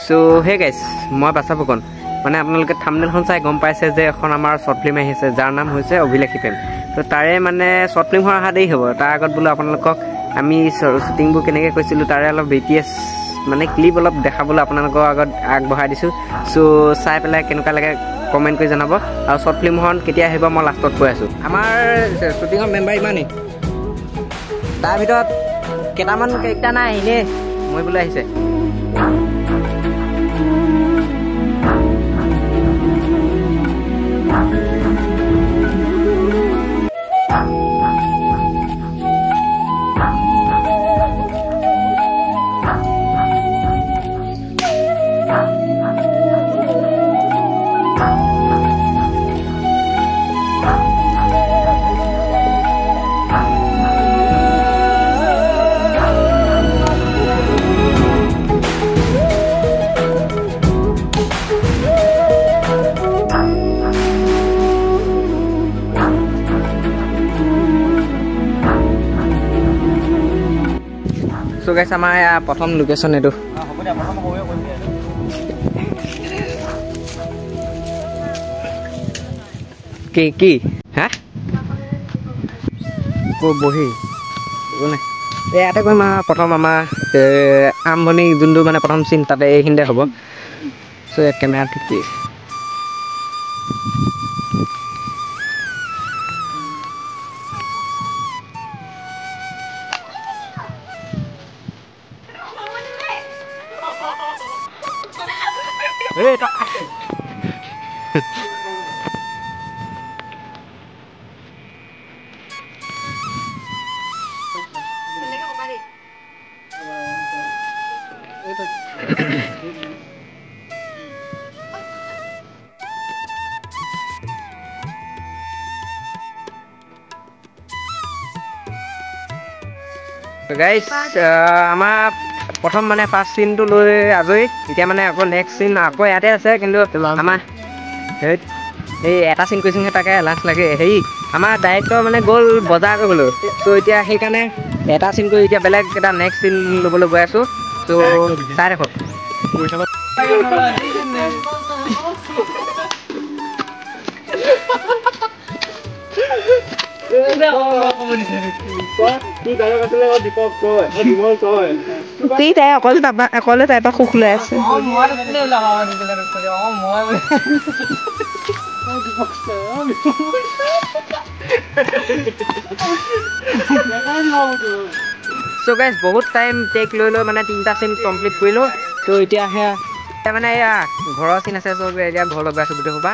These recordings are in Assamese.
সো হে গাইস মই বাছা ফুকন মানে আপোনালোকে থাম্বনেলখন চাই গম পাইছে যে এখন আমাৰ শৰ্ট ফিল্ম আহিছে যাৰ নাম হৈছে অভিলাষী প্ৰেম তো তাৰে মানে শৰ্ট ফিল্মখন অহা দেৰি হ'ব তাৰ আগত বোলো আপোনালোকক আমি শ্বুটিংবোৰ কেনেকৈ কৰিছিলোঁ তাৰে অলপ BTS মানে ক্লিপ অলপ দেখাবলৈ আপোনালোকৰ আগত আগবঢ়াই দিছোঁ সো চাই পেলাই কেনেকুৱা লাগে কমেণ্ট কৰি জনাব আৰু শৰ্ট ফিল্মখন কেতিয়া আহিব মই লাষ্টত কৈ আছোঁ আমাৰ শ্বুটিঙৰ মেম্বাৰ ইমানেই তাৰ ভিতৰত কেইটামান কেৰেক্টাৰ নাই এনেই মই বোলে আহিছে So guys, আমাৰ প্ৰথম লোকেশ্যন এইটো কি হা বহি নাই ইয়াতে কৰিম প্ৰথম আমাৰ আৰম্ভণি যোনটো মানে প্ৰথম চিন তাতে এইখিনিতে হ'ব চ' ইয়াত কেমেৰা ঠিক গাইজ আমাৰ প্ৰথম মানে ফাৰ্ষ্ট চিনটো লৈ আজৰি এতিয়া মানে আকৌ নেক্সট চিন আকৌ ইয়াতে আছে কিন্তু আমাৰ এই এটা চিন কৰিছোঁহে তাকে লাঞ্চ লাগে হেৰি আমাৰ ডাইৰেক্টৰ মানে গ'ল বজাৰ কৰিবলৈ ত' এতিয়া সেইকাৰণে এটা চিন কৰি এতিয়া বেলেগ এটা নেক্সট চিন ল'বলৈ গৈ আছোঁ ত' চাই দেখক অকলে তাই পৰা সুখ লৈ আছে চ' গাইজ বহুত টাইম টেক লৈ মানে 3টা চিন কমপ্লিট কৰিলোঁ ত' এতিয়া সেয়া মানে এয়া ঘৰৰ চিন আছে চব এতিয়া ঘৰ লগাই আছোঁ গোটেই সোপা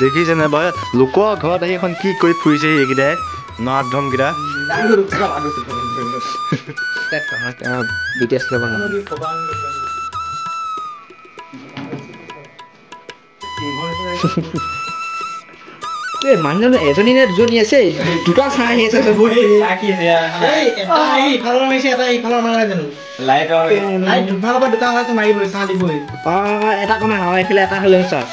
দেখিছে নে বাৰু লোকৰ ঘৰত আহি এখন কি কৰি ফুৰিছে এইকেইটাই নধমকেইটা BTS ল'ব মানুহজন এজনী নে দুজনী আছে দুটা চাহ আহি আছে এটা কমা হয় এইফালে এটা হ'লে চাহ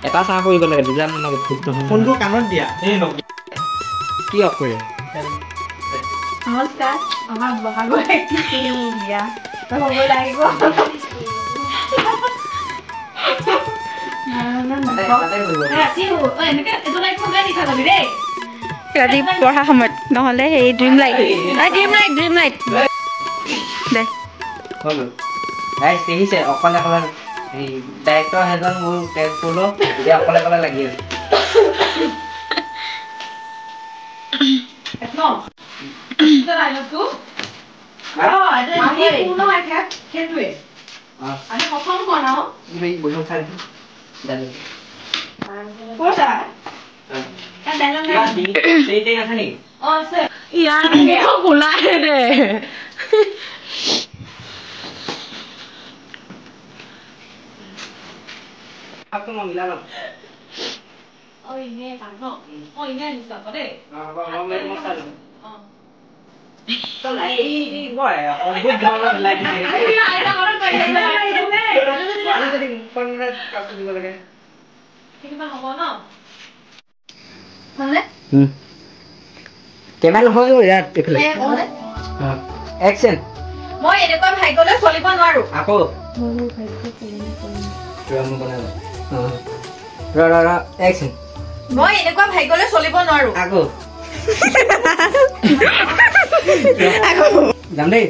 এটা চাহ কৰিব লাগে দুজন ফোনটো কাণত দিয়া কি অফ কৰে নমস্কাৰ আমাৰ বহাগৰ একটি ফিল্ম দিয়া হ'ব লাগিব ৰাতি পঢ়া সময়ত নহ'লে সেই ড্ৰিম লাইট দে দেখিছে অকলে অকলে ডাইৰেক্টৰ এজন মোৰ টেগ কৰিলোঁ এতিয়া অকলে অকলে লাগি আছে কেমেৰা নহয় ইয়াত এইফালে একচেন মই এনেকুৱা ভাগ্যলৈ চলিব নোৱাৰো আকৌ একচেন মই এনেকুৱা ভাগ্যলৈ চলিব নোৱাৰো আকৌ যাম দেই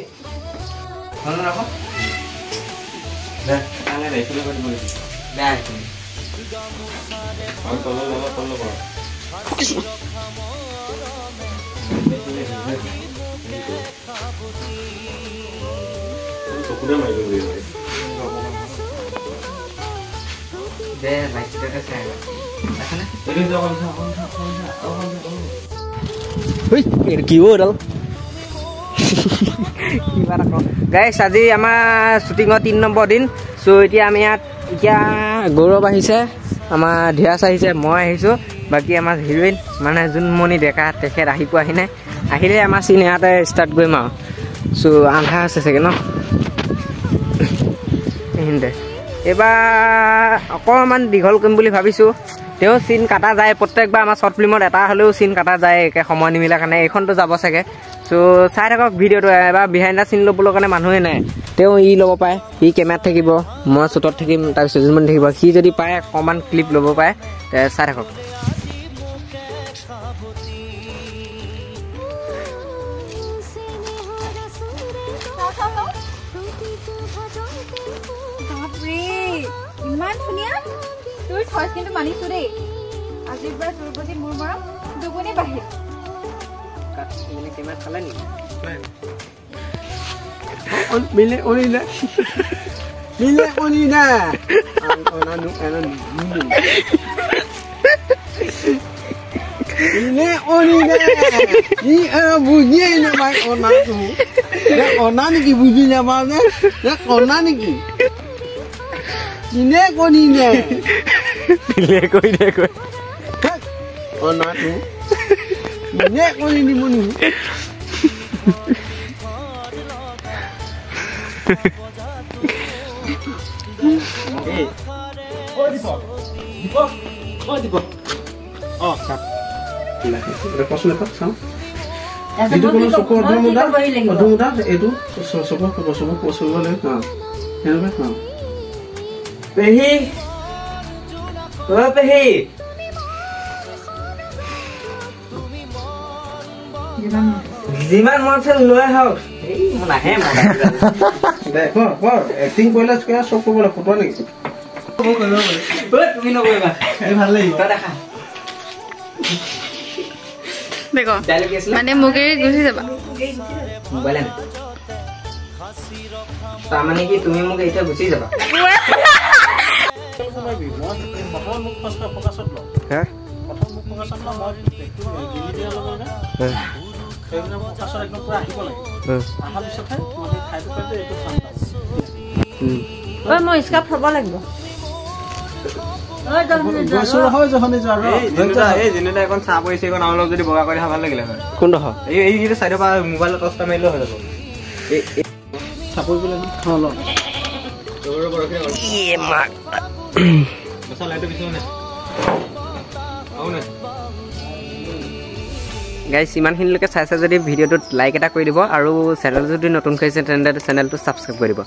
কি হ'ল গাইছ আজি আমাৰ শ্বুটিঙৰ 3 নম্বৰ দিন চ' এতিয়া আমি ইয়াত এতিয়া গৌৰৱ আহিছে আমাৰ ধীৰাজ আহিছে মই আহিছোঁ বাকী আমাৰ হিৰোইন মানে জোনমণি ডেকা তেখেত আহি পোৱাহি নাই আহিলে আমাৰ চিন ইয়াতে ষ্টাৰ্ট কৰিম আৰু চ' আন্ধা আছে চাগে ন এইখিনিতে এইবাৰ অকণমান দীঘল কৰিম বুলি ভাবিছোঁ তেওঁ চিন কাটা যায় প্ৰত্যেকবাৰ আমাৰ শ্বৰ্ট ফিল্মত এটা হ'লেও চিন কাটা যায় একে সময় নিমিলাৰ কাৰণে এইখনতো যাব চাগে চ' চাই থাকক ভিডিঅ'টো এবাৰ বিহাইণ্ড দ্য চিন ল'বলৈ কাৰণে মানুহে নাই তেওঁ ই ল'ব পাৰে সি কেমেৰাত থাকিব মই শ্বুটত থাকিম তাৰপিছত জোনমণি থাকিব সি যদি পাৰে অকণমান ক্লিপ ল'ব পাৰে চাই থাকক ইমান ধুনীয়া তোৰ চইচ কিন্তু মানিছো দেই আজিৰ পৰা তোৰ প্ৰতি মোৰ মৰম দুগুণে বাঢ়িল কেমেৰা চালে নেকি মিলে অনিলে মিলে অনিলে মিলে অনিলে ই বুজিয়ে নাপায় অনাটো অনা নেকি বুজি নাপাওঁ যে অনা নেকি মিলে কনিলে মিলে কৈ দে কৈ অনাটো মিলে কনি দিব নেকি পেহী পেহী যিমান মন আছে লৈ আহক নাহে এক্টিং কৰিলে চব কৰিবলৈ ফটো নেকি তুমি নকৰিবা ভাল লাগিব দেখা মানে মোকে গুচি যাবা মোবাইল তাৰমানে কি তুমি মোক এতিয়া গুচি যাবা মই স্কাৰ্ফ থব লাগিব চাহ পৰিছে অলপ যদি বগা কৰি ভাল লাগিলে হয় কোনটো এই চাইডৰ পৰা মোবাইলত টৰ্চটা মাৰিলেও হৈ যাব গাইছ ইমানখিনিলৈকে চাইছে যদি ভিডিঅ'টোত লাইক এটা কৰি দিব আৰু চেনেল যদি নতুনকৈ আহিছে তেন্তে চেনেলটো ছাবস্ক্ৰাইব কৰি দিব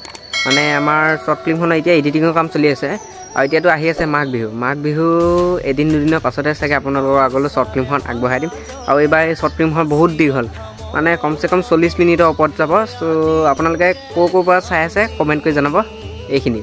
মানে আমাৰ শ্বৰ্ট ফিল্মখনৰ এতিয়া এডিটিঙৰ কাম চলি আছে আৰু এতিয়াতো আহি আছে মাঘ বিহু এদিন দুদিনৰ পাছতে চাগে আপোনালোকৰ আগলৈ শ্বৰ্ট ফিল্মখন আগবঢ়াই দিম আৰু এইবাৰ এই শ্বৰ্ট ফিল্মখন বহুত দীঘল মানে কমচে কম 40 মিনিটৰ ওপৰত যাব চ' আপোনালোকে ক'ৰ পৰা চাই আছে কমেণ্ট কৰি জনাব এইখিনি